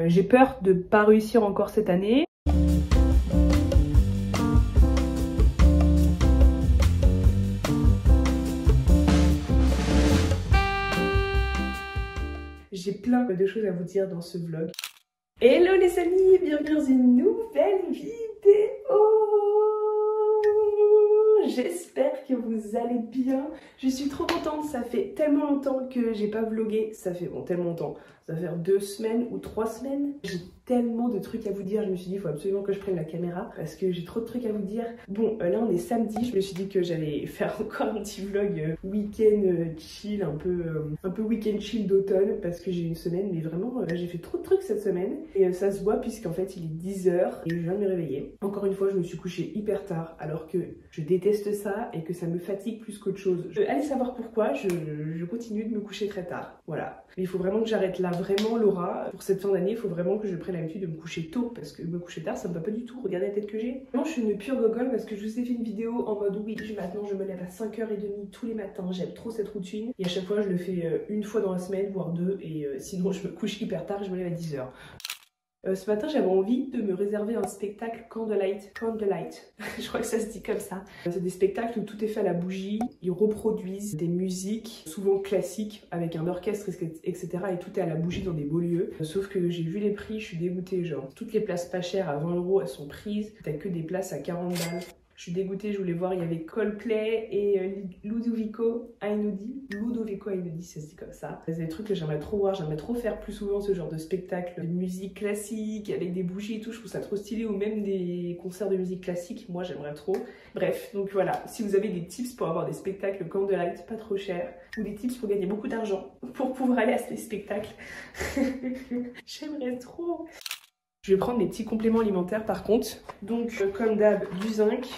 J'ai peur de pas réussir encore cette année. J'ai plein de choses à vous dire dans ce vlog. Hello les amis, bienvenue dans une nouvelle vidéo. J'espère que vous allez bien. Je suis trop contente, ça fait tellement longtemps que j'ai pas vlogué. Ça fait tellement longtemps, ça va faire 2 semaines ou 3 semaines. J'ai tellement de trucs à vous dire, je me suis dit il faut absolument que je prenne la caméra parce que j'ai trop de trucs à vous dire. Bon, là on est samedi, je me suis dit que j'allais faire encore un petit vlog week-end chill, un peu week-end chill d'automne parce que j'ai une semaine, mais vraiment j'ai fait trop de trucs cette semaine et ça se voit puisqu'en fait il est 10 h et je viens de me réveiller. Encore une fois, je me suis couchée hyper tard alors que je déteste ça et que ça me fatigue plus qu'autre chose. Allez savoir pourquoi, je continue de me coucher très tard, voilà. Mais il faut vraiment que j'arrête là, vraiment Laura, pour cette fin d'année, il faut vraiment que je prenne l'habitude de me coucher tôt parce que me coucher tard ça me va pas du tout, regardez la tête que j'ai. Non, je suis une pure gogole parce que je vous ai fait une vidéo en mode oui, maintenant je me lève à 5 h 30 tous les matins, j'aime trop cette routine et à chaque fois je le fais une fois dans la semaine, voire 2 et sinon je me couche hyper tard, je me lève à 10 h. Ce matin, j'avais envie de me réserver un spectacle Candlelight. Je crois que ça se dit comme ça. C'est des spectacles où tout est fait à la bougie. Ils reproduisent des musiques, souvent classiques, avec un orchestre, etc. Et tout est à la bougie dans des beaux lieux. Sauf que j'ai vu les prix, je suis dégoûtée. Genre, toutes les places pas chères à 20 €, elles sont prises. T'as que des places à 40 balles. Je suis dégoûtée, je voulais voir, il y avait Coldplay et Ludovico Einaudi, ça se dit comme ça. C'est des trucs que j'aimerais trop voir, j'aimerais trop faire plus souvent ce genre de spectacle de musique classique avec des bougies et tout, je trouve ça trop stylé, ou même des concerts de musique classique, moi j'aimerais trop. Bref, donc voilà, si vous avez des tips pour avoir des spectacles Candlelight pas trop chers, ou des tips pour gagner beaucoup d'argent pour pouvoir aller à ces spectacles, j'aimerais trop. Je vais prendre mes petits compléments alimentaires par contre. Donc comme d'hab, du zinc,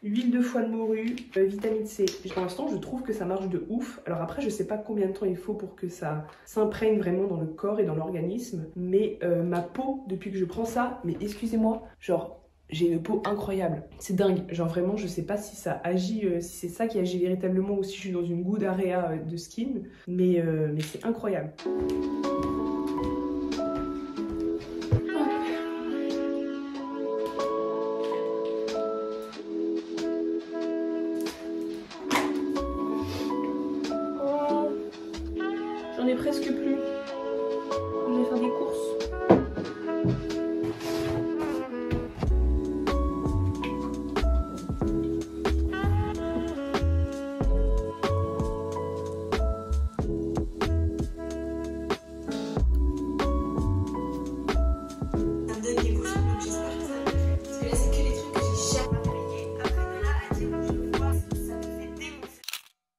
huile de foie de morue, vitamine C. Pour l'instant je trouve que ça marche de ouf. Alors après je sais pas combien de temps il faut pour que ça s'imprègne vraiment dans le corps et dans l'organisme. Mais ma peau, depuis que je prends ça, mais excusez-moi, genre j'ai une peau incroyable. C'est dingue. Genre vraiment je sais pas si ça agit, si c'est ça qui agit véritablement ou si je suis dans une good area de skin. Mais c'est incroyable. J'en ai presque plus. On va faire des courses.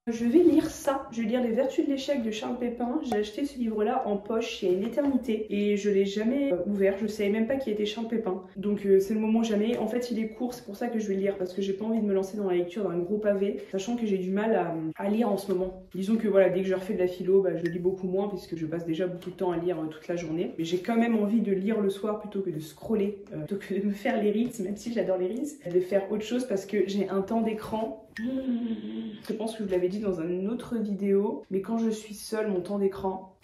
Je vais lire ça, je vais lire Les Vertus de l'échec de Charles Pépin. J'ai acheté ce livre-là en poche il y a une éternité et je l'ai jamais ouvert, je savais même pas qui était Charles Pépin. Donc c'est le moment jamais. En fait il est court, c'est pour ça que je vais le lire parce que j'ai pas envie de me lancer dans la lecture dans un gros pavé, sachant que j'ai du mal à lire en ce moment. Disons que voilà, dès que je refais de la philo, bah, je lis beaucoup moins puisque je passe déjà beaucoup de temps à lire toute la journée. Mais j'ai quand même envie de lire le soir plutôt que de scroller, plutôt que de me faire les reels, même si j'adore les reels, de faire autre chose parce que j'ai un temps d'écran. Je pense que je vous l'avais dit dans une autre vidéo, mais quand je suis seule, mon temps d'écran,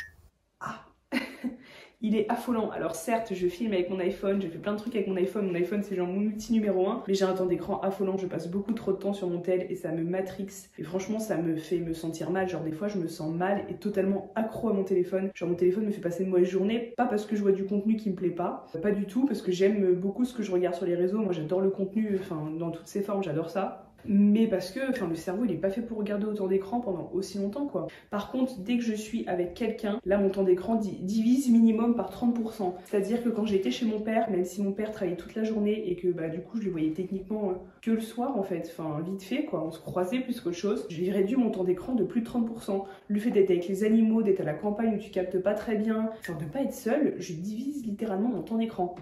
il est affolant. Alors certes, je filme avec mon iPhone, j'ai fait plein de trucs avec mon iPhone c'est genre mon outil numéro 1, mais j'ai un temps d'écran affolant, je passe beaucoup trop de temps sur mon tel et ça me matrixe. Et franchement, ça me fait me sentir mal, genre des fois je me sens mal et totalement accro à mon téléphone. Genre mon téléphone me fait passer une mauvaise journée, pas parce que je vois du contenu qui me plaît pas du tout, parce que j'aime beaucoup ce que je regarde sur les réseaux, moi j'adore le contenu, enfin dans toutes ses formes, j'adore ça. Mais parce que le cerveau il est pas fait pour regarder autant d'écran pendant aussi longtemps quoi. Par contre dès que je suis avec quelqu'un, là mon temps d'écran divise minimum par 30%. C'est à dire que quand j'étais chez mon père, même si mon père travaillait toute la journée et que bah du coup je le voyais techniquement que le soir en fait, enfin vite fait quoi, on se croisait plus qu'autre chose, j'ai réduit mon temps d'écran de plus de 30%. Le fait d'être avec les animaux, d'être à la campagne où tu captes pas très bien, enfin de pas être seule, je divise littéralement mon temps d'écran.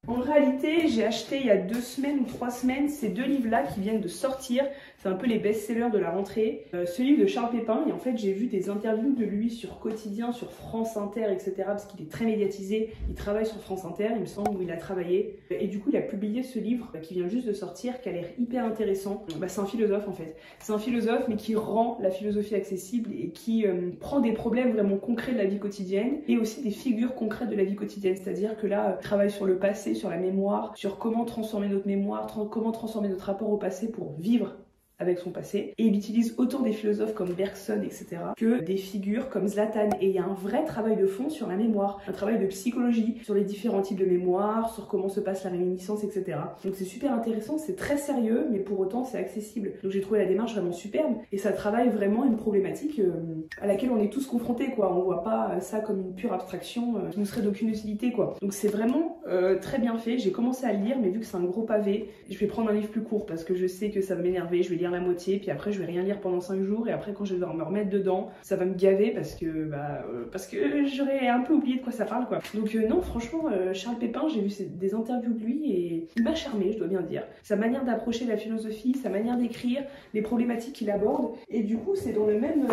En réalité, j'ai acheté il y a 2 semaines ou 3 semaines ces 2 livres-là qui viennent de sortir. C'est un peu les best-sellers de la rentrée. Ce livre de Charles Pépin, et en fait j'ai vu des interviews de lui sur Quotidien, sur France Inter, etc. parce qu'il est très médiatisé, il travaille sur France Inter, il me semble, où il a travaillé. Et du coup il a publié ce livre qui vient juste de sortir, qui a l'air hyper intéressant. C'est un philosophe en fait. C'est un philosophe mais qui rend la philosophie accessible et qui prend des problèmes vraiment concrets de la vie quotidienne et aussi des figures concrètes de la vie quotidienne. C'est-à-dire que là, il travaille sur le passé, sur la mémoire, sur comment transformer notre mémoire, comment transformer notre rapport au passé pour vivre avec son passé. Et il utilise autant des philosophes comme Bergson, etc., que des figures comme Zlatan. Et il y a un vrai travail de fond sur la mémoire, un travail de psychologie, sur les différents types de mémoire, sur comment se passe la réminiscence, etc. Donc c'est super intéressant, c'est très sérieux, mais pour autant c'est accessible. Donc j'ai trouvé la démarche vraiment superbe, et ça travaille vraiment une problématique à laquelle on est tous confrontés, quoi. On voit pas ça comme une pure abstraction qui nous serait d'aucune utilité, quoi. Donc c'est vraiment très bien fait. J'ai commencé à le lire, mais vu que c'est un gros pavé, je vais prendre un livre plus court, parce que je sais que ça va m'énerver, je vais lire la moitié, puis après je vais rien lire pendant 5 jours, et après quand je vais me remettre dedans, ça va me gaver parce que j'aurais un peu oublié de quoi ça parle, quoi. Donc non, franchement, Charles Pépin, j'ai vu des interviews de lui et il m'a charmé, je dois bien dire. Sa manière d'approcher la philosophie, sa manière d'écrire, les problématiques qu'il aborde, et du coup c'est dans le même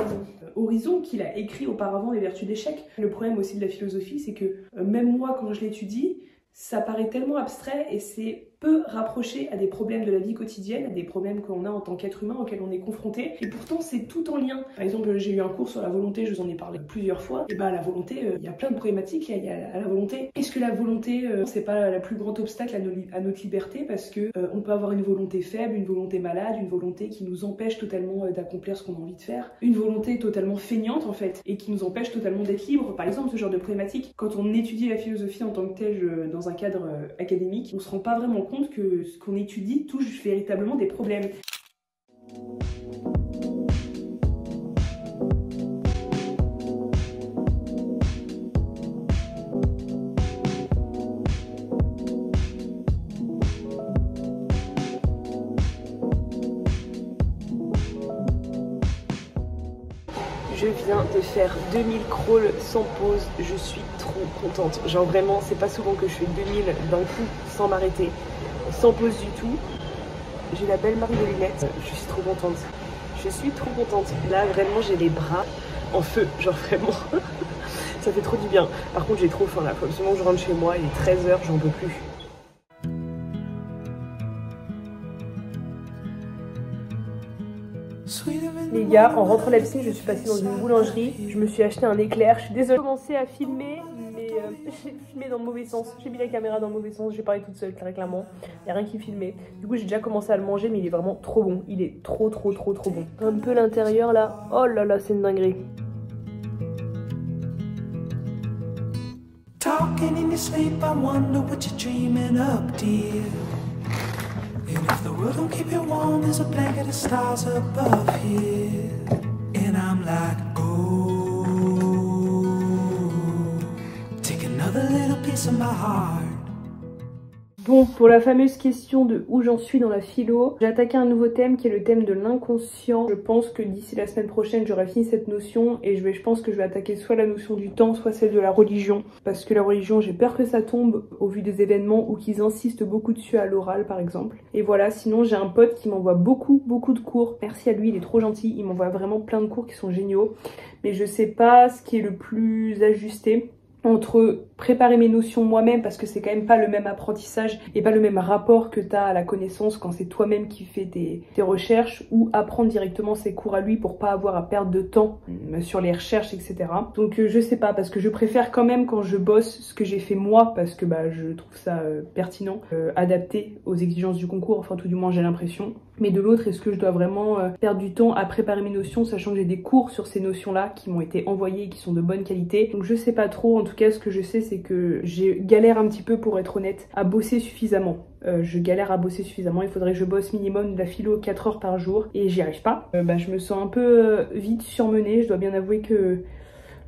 horizon qu'il a écrit auparavant Les Vertus d'échec. Le problème aussi de la philosophie, c'est que même moi quand je l'étudie, ça paraît tellement abstrait et c'est peu rapproché à des problèmes de la vie quotidienne, à des problèmes qu'on a en tant qu'être humain auxquels on est confronté, et pourtant c'est tout en lien. Par exemple, j'ai eu un cours sur la volonté, je vous en ai parlé plusieurs fois, et la volonté, il y a plein de problématiques il y a à la volonté. Est-ce que la volonté, c'est pas la plus grande obstacle à notre liberté, parce que on peut avoir une volonté faible, une volonté malade, une volonté qui nous empêche totalement d'accomplir ce qu'on a envie de faire, une volonté totalement feignante en fait, et qui nous empêche totalement d'être libre. Par exemple, ce genre de problématique, quand on étudie la philosophie en tant que telle dans un cadre académique, on se rend pas vraiment compte que ce qu'on étudie touche véritablement des problèmes. Je viens de faire 2000 crawls sans pause, je suis trop contente. Genre vraiment, c'est pas souvent que je fais 2000 d'un coup sans m'arrêter, sans pause du tout. J'ai la belle Marie de lunettes, je suis trop contente. Je suis trop contente. Là vraiment j'ai les bras en feu, genre vraiment. Ça fait trop du bien. Par contre j'ai trop faim là, faut absolument que je rentre chez moi, il est 13 h, j'en peux plus. Les gars, en rentrant de la piscine, je suis passée dans une boulangerie, je me suis acheté un éclair, je suis désolée. J'ai commencé à filmer, mais j'ai filmé dans le mauvais sens. J'ai mis la caméra dans le mauvais sens, j'ai parlé toute seule, très clairement. Il n'y a rien qui filmait. Du coup, j'ai déjà commencé à le manger, mais il est vraiment trop bon. Il est trop bon. Un peu l'intérieur là, oh là là, c'est une dinguerie. Talking in your sleep, I wonder what you're dreaming up, dear. And if the world don't keep you warm, there's a blanket of stars above here. And I'm like, oh, take another little piece of my heart. Bon, pour la fameuse question de où j'en suis dans la philo, j'ai attaqué un nouveau thème qui est le thème de l'inconscient. Je pense que d'ici la semaine prochaine, j'aurai fini cette notion et je pense que je vais attaquer soit la notion du temps, soit celle de la religion. Parce que la religion, j'ai peur que ça tombe au vu des événements ou qu'ils insistent beaucoup dessus à l'oral par exemple. Et voilà, sinon j'ai un pote qui m'envoie beaucoup de cours. Merci à lui, il est trop gentil, il m'envoie vraiment plein de cours qui sont géniaux. Mais je sais pas ce qui est le plus ajusté entre préparer mes notions moi-même, parce que c'est quand même pas le même apprentissage et pas le même rapport que t'as à la connaissance quand c'est toi-même qui fais tes recherches, ou apprendre directement ses cours à lui pour pas avoir à perdre de temps sur les recherches, etc. Donc je sais pas, parce que je préfère quand même quand je bosse ce que j'ai fait moi, parce que je trouve ça pertinent, adapté aux exigences du concours, enfin tout du moins j'ai l'impression. Mais de l'autre, est-ce que je dois vraiment perdre du temps à préparer mes notions, sachant que j'ai des cours sur ces notions-là qui m'ont été envoyés et qui sont de bonne qualité. Donc je sais pas trop, en tout cas ce que je sais c'est que je galère un petit peu, pour être honnête, à bosser suffisamment. Je galère à bosser suffisamment, il faudrait que je bosse minimum de la philo 4 heures par jour et j'y arrive pas. Je me sens un peu vite surmenée, je dois bien avouer que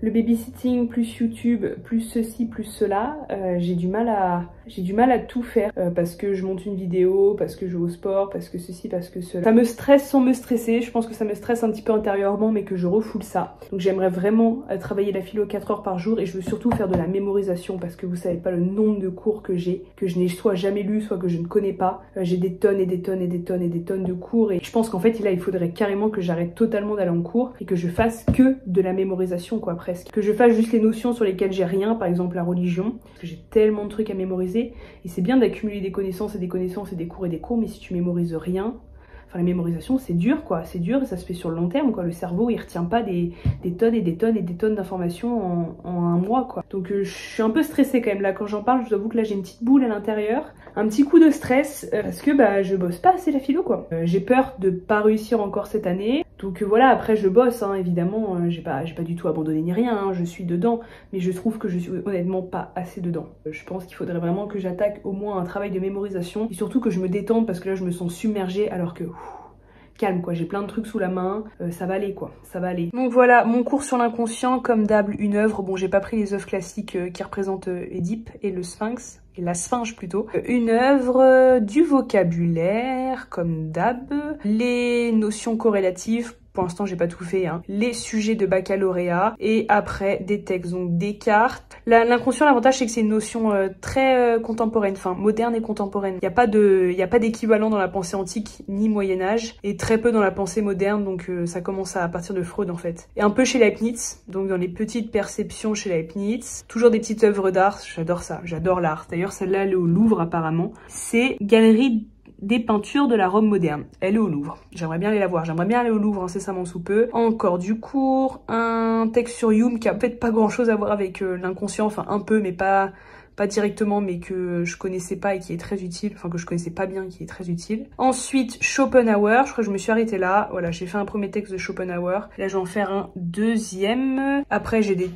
le babysitting plus YouTube plus ceci plus cela, j'ai du mal à tout faire parce que je monte une vidéo, parce que je vais au sport, parce que ceci, parce que cela. Ça me stresse sans me stresser, je pense que ça me stresse un petit peu intérieurement mais que je refoule ça. Donc j'aimerais vraiment travailler la philo 4 heures par jour et je veux surtout faire de la mémorisation parce que vous savez pas le nombre de cours que j'ai, que je n'ai soit jamais lu, soit que je ne connais pas. J'ai des tonnes et des tonnes et des tonnes et des tonnes de cours et je pense qu'en fait là il faudrait carrément que j'arrête totalement d'aller en cours et que je fasse que de la mémorisation quoi presque. Que je fasse juste les notions sur lesquelles j'ai rien, par exemple la religion, parce que j'ai tellement de trucs à mémoriser et c'est bien d'accumuler des connaissances et des connaissances et des cours, mais si tu mémorises rien, enfin la mémorisation c'est dur quoi, c'est dur et ça se fait sur le long terme quoi, le cerveau il retient pas des tonnes et des tonnes et des tonnes d'informations en un mois quoi. Donc je suis un peu stressée quand même là quand j'en parle, je vous avoue que là j'ai une petite boule à l'intérieur, un petit coup de stress parce que bah je bosse pas assez la philo quoi. J'ai peur de pas réussir encore cette année. Donc voilà, après je bosse hein, évidemment, j'ai pas du tout abandonné ni rien, hein, je suis dedans, mais je trouve que je suis honnêtement pas assez dedans. Je pense qu'il faudrait vraiment que j'attaque au moins un travail de mémorisation et surtout que je me détende parce que là je me sens submergée alors que calme quoi, j'ai plein de trucs sous la main, ça va aller quoi, ça va aller. Donc voilà, mon cours sur l'inconscient, comme d'hab, une œuvre, bon j'ai pas pris les œuvres classiques qui représentent Édipe et le Sphinx, et la Sphinge plutôt. Une œuvre, du vocabulaire, comme d'hab, les notions corrélatives, pour l'instant j'ai pas tout fait, hein. Les sujets de baccalauréat et après des textes, donc Descartes. L'inconscient, l'avantage c'est que c'est une notion très contemporaine, enfin moderne et contemporaine. Il n'y a pas d'équivalent dans la pensée antique ni Moyen-Âge et très peu dans la pensée moderne, donc ça commence à partir de Freud en fait. Et un peu chez Leibniz, donc dans les petites perceptions chez Leibniz. Toujours des petites œuvres d'art, j'adore ça, j'adore l'art. D'ailleurs celle-là elle est au Louvre apparemment. C'est Galerie des peintures de la Rome moderne. Elle est au Louvre. J'aimerais bien aller la voir. J'aimerais bien aller au Louvre incessamment sous peu. Encore du cours. Un texte sur Hume qui a peut-être pas grand chose à voir avec l'inconscient. Enfin un peu mais pas directement, mais que je connaissais pas et qui est très utile. Enfin que je connaissais pas bien, qui est très utile. Ensuite Schopenhauer. Je crois que je me suis arrêtée là. Voilà, j'ai fait un premier texte de Schopenhauer. Là je vais en faire un deuxième. Après j'ai des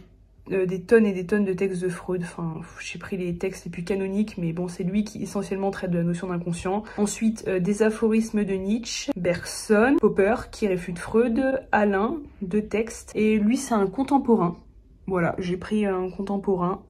tonnes et des tonnes de textes de Freud, enfin j'ai pris les textes les plus canoniques mais bon c'est lui qui essentiellement traite de la notion d'inconscient. Ensuite des aphorismes de Nietzsche, Bergson, Popper qui réfute Freud, Alain, 2 textes et lui c'est un contemporain. Voilà, j'ai pris un contemporain.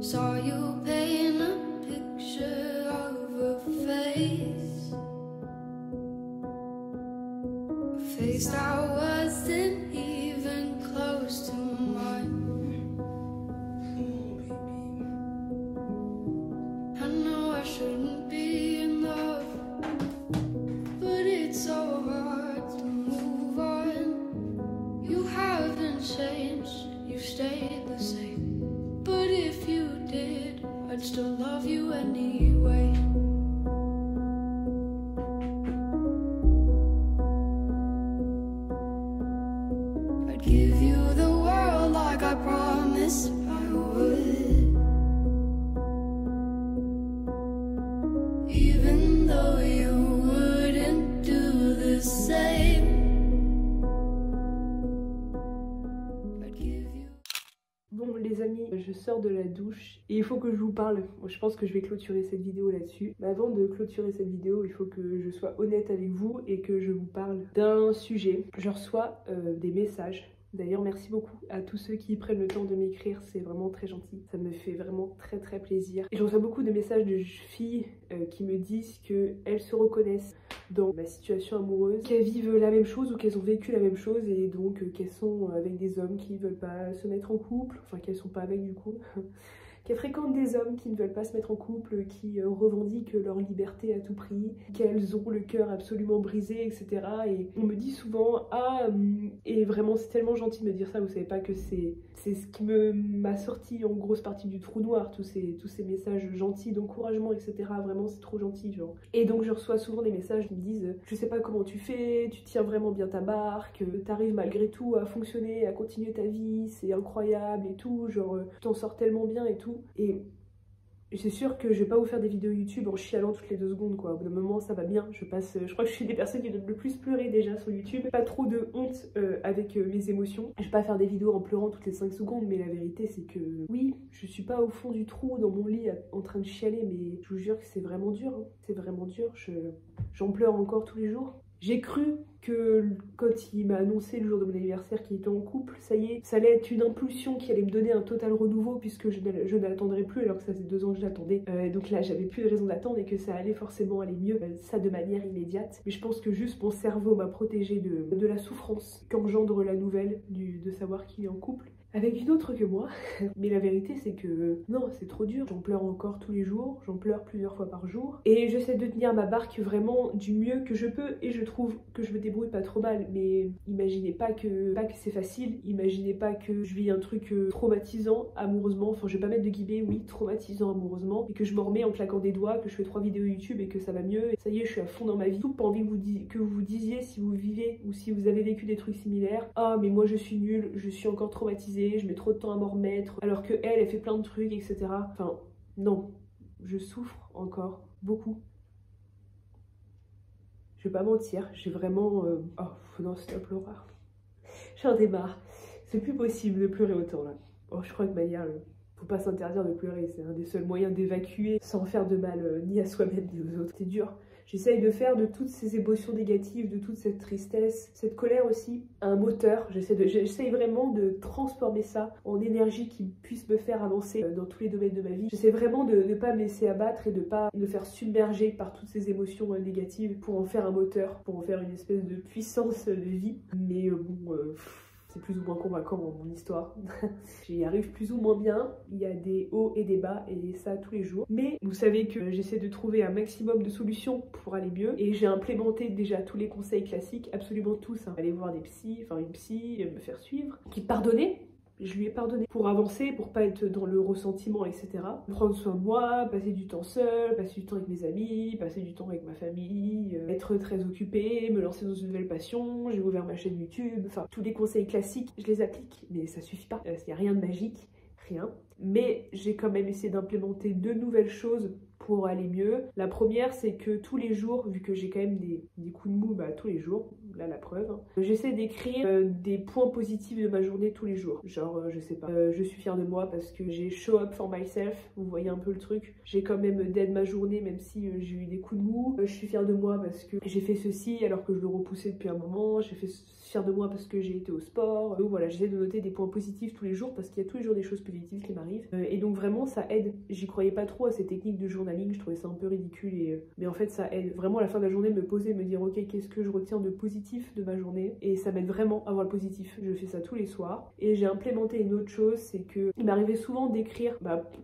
Saw you paint a picture of a face that wasn't even close to mine. I know I shouldn't be in love, but it's so hard to move on. You haven't changed, you stayed the same. But if you did, I'd still love you anyway. je sors de la douche et il faut que je vous parle. Je pense que je vais clôturer cette vidéo là-dessus. Mais avant de clôturer cette vidéo, il faut que je sois honnête avec vous et que je vous parle d'un sujet. Je reçois des messages. D'ailleurs, merci beaucoup à tous ceux qui prennent le temps de m'écrire, c'est vraiment très gentil. Ça me fait vraiment très plaisir. Et je reçois beaucoup de messages de filles qui me disent qu'elles se reconnaissent dans ma situation amoureuse, qu'elles vivent la même chose ou qu'elles ont vécu la même chose et donc qu'elles sont avec des hommes qui veulent pas se mettre en couple, enfin qu'elles sont pas avec du coup. Qu'elles fréquentent des hommes qui ne veulent pas se mettre en couple, qui revendiquent leur liberté à tout prix, qu'elles ont le cœur absolument brisé, etc. Et on me dit souvent, ah, et vraiment c'est tellement gentil de me dire ça, vous savez pas que c'est ce qui m'a sorti en grosse partie du trou noir, tous ces messages gentils d'encouragement, etc. Vraiment c'est trop gentil, genre. Et donc je reçois souvent des messages qui me disent, je sais pas comment tu fais, tu tiens vraiment bien ta barque, t'arrives malgré tout à fonctionner, à continuer ta vie, c'est incroyable et tout, genre tu t'en sors tellement bien et tout. Et c'est sûr que je vais pas vous faire des vidéos YouTube en chialant toutes les 2 secondes quoi. Au bout d'un moment ça va bien, je crois que je suis des personnes qui doivent le plus pleurer déjà sur YouTube. Pas trop de honte avec mes émotions. Je vais pas faire des vidéos en pleurant toutes les 5 secondes, mais la vérité c'est que oui, je suis pas au fond du trou dans mon lit en train de chialer, mais je vous jure que c'est vraiment dur, hein. C'est vraiment dur, j'en pleure encore tous les jours. J'ai cru que quand il m'a annoncé le jour de mon anniversaire qu'il était en couple, ça y est, ça allait être une impulsion qui allait me donner un total renouveau puisque je n'attendrai plus alors que ça faisait 2 ans que j'attendais. Donc là, j'avais plus de raison d'attendre et que ça allait forcément aller mieux, ça de manière immédiate. Mais je pense que juste mon cerveau m'a protégée de la souffrance qu'engendre la nouvelle de savoir qu'il est en couple avec une autre que moi. Mais la vérité c'est que non, c'est trop dur, j'en pleure encore tous les jours, j'en pleure plusieurs fois par jour et j'essaie de tenir ma barque vraiment du mieux que je peux et je trouve que je me débrouille pas trop mal. Mais imaginez pas que c'est facile, imaginez pas que je vis un truc traumatisant amoureusement, enfin je vais pas mettre de guillemets, oui, traumatisant amoureusement, et que je m'en remets en claquant des doigts, que je fais 3 vidéos YouTube et que ça va mieux et ça y est, je suis à fond dans ma vie. Tout pas envie que vous disiez si vous vivez ou si vous avez vécu des trucs similaires, ah mais moi je suis nulle, je suis encore traumatisée, je mets trop de temps à m'en remettre, alors que elle fait plein de trucs, etc. Enfin, non, je souffre encore beaucoup. Je vais pas mentir, j'ai vraiment... Oh, non, stop l'horreur. J'en ai marre. C'est plus possible de pleurer autant, là. Oh, je crois que manière, faut pas s'interdire de pleurer, c'est un des seuls moyens d'évacuer sans faire de mal ni à soi-même ni aux autres. C'est dur. J'essaye de faire de toutes ces émotions négatives, de toute cette tristesse, cette colère aussi, un moteur. J'essaye vraiment de transformer ça en énergie qui puisse me faire avancer dans tous les domaines de ma vie. J'essaie vraiment de ne pas me laisser abattre et de pas me faire submerger par toutes ces émotions négatives pour en faire un moteur, pour en faire une espèce de puissance de vie. Mais bon... c'est plus ou moins convaincant mon histoire. J'y arrive plus ou moins bien, il y a des hauts et des bas et ça tous les jours. Mais vous savez que j'essaie de trouver un maximum de solutions pour aller mieux et j'ai implémenté déjà tous les conseils classiques, absolument tous. Aller voir des psys, enfin une psy, me faire suivre, qui pardonnait. Je lui ai pardonné pour avancer, pour pas être dans le ressentiment, etc. Prendre soin de moi, passer du temps seul, passer du temps avec mes amis, passer du temps avec ma famille, être très occupée, me lancer dans une nouvelle passion, j'ai ouvert ma chaîne YouTube, enfin tous les conseils classiques, je les applique, mais ça suffit pas, il n'y a rien de magique, rien. Mais j'ai quand même essayé d'implémenter 2 nouvelles choses pour aller mieux. La première, c'est que tous les jours, vu que j'ai quand même des coups de mou tous les jours, là la preuve, hein, j'essaie d'écrire des points positifs de ma journée tous les jours. Genre, je sais pas, je suis fière de moi parce que j'ai show up for myself, vous voyez un peu le truc. J'ai quand même d'aide ma journée même si j'ai eu des coups de mou. Je suis fière de moi parce que j'ai fait ceci alors que je le repoussais depuis un moment. J'ai fait fière de moi parce que j'ai été au sport. Donc voilà, j'essaie de noter des points positifs tous les jours parce qu'il y a tous les jours des choses positives qui m'arrivent. Et donc vraiment, ça aide. J'y croyais pas trop à ces techniques de journaling, je trouvais ça un peu ridicule. Mais en fait, ça aide. Vraiment, à la fin de la journée, me poser, me dire, ok, qu'est-ce que je retiens de positif de ma journée? Et ça m'aide vraiment à voir le positif. Je fais ça tous les soirs. Et j'ai implémenté une autre chose, c'est que il m'arrivait souvent d'écrire,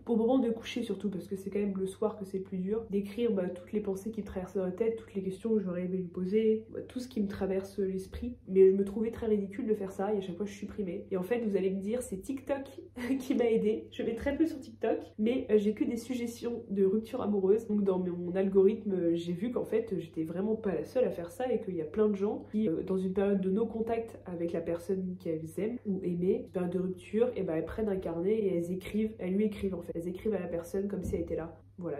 au moment de coucher surtout, parce que c'est quand même le soir que c'est le plus dur, d'écrire toutes les pensées qui me traversent dans la tête, toutes les questions que j'aurais aimé lui poser, tout ce qui me traverse l'esprit. Mais je me trouvais très ridicule de faire ça et à chaque fois je supprimais. Et en fait, vous allez me dire, c'est TikTok qui m'a aidé. Je vais très peu sur TikTok, mais j'ai que des suggestions de rupture amoureuse. Donc dans mon algorithme, j'ai vu qu'en fait, j'étais vraiment pas la seule à faire ça et qu'il y a plein de gens qui, dans une période de no-contact avec la personne qu'elles aiment ou aimaient, une période de rupture, et elles prennent un carnet et elles lui écrivent en fait. Elles écrivent à la personne comme si elle était là. Voilà,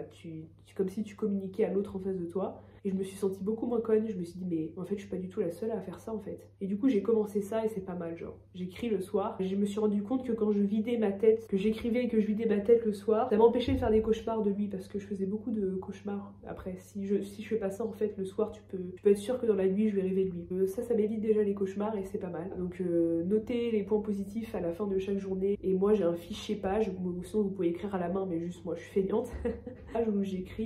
comme si tu communiquais à l'autre en face de toi. et je me suis sentie beaucoup moins conne. Je me suis dit mais en fait je suis pas du tout la seule à faire ça en fait. Et du coup j'ai commencé ça et c'est pas mal, genre j'écris le soir. Je me suis rendu compte que quand je vidais ma tête, que j'écrivais et que je vidais ma tête le soir, ça m'empêchait de faire des cauchemars de nuit parce que je faisais beaucoup de cauchemars. Après si je fais pas ça en fait le soir, tu peux être sûr que dans la nuit je vais rêver de lui. Ça m'évite déjà les cauchemars et c'est pas mal. Donc notez les points positifs à la fin de chaque journée. Et moi j'ai un fichier page, ou sinon vous pouvez écrire à la main, mais juste moi je suis feignante. Page où j'écris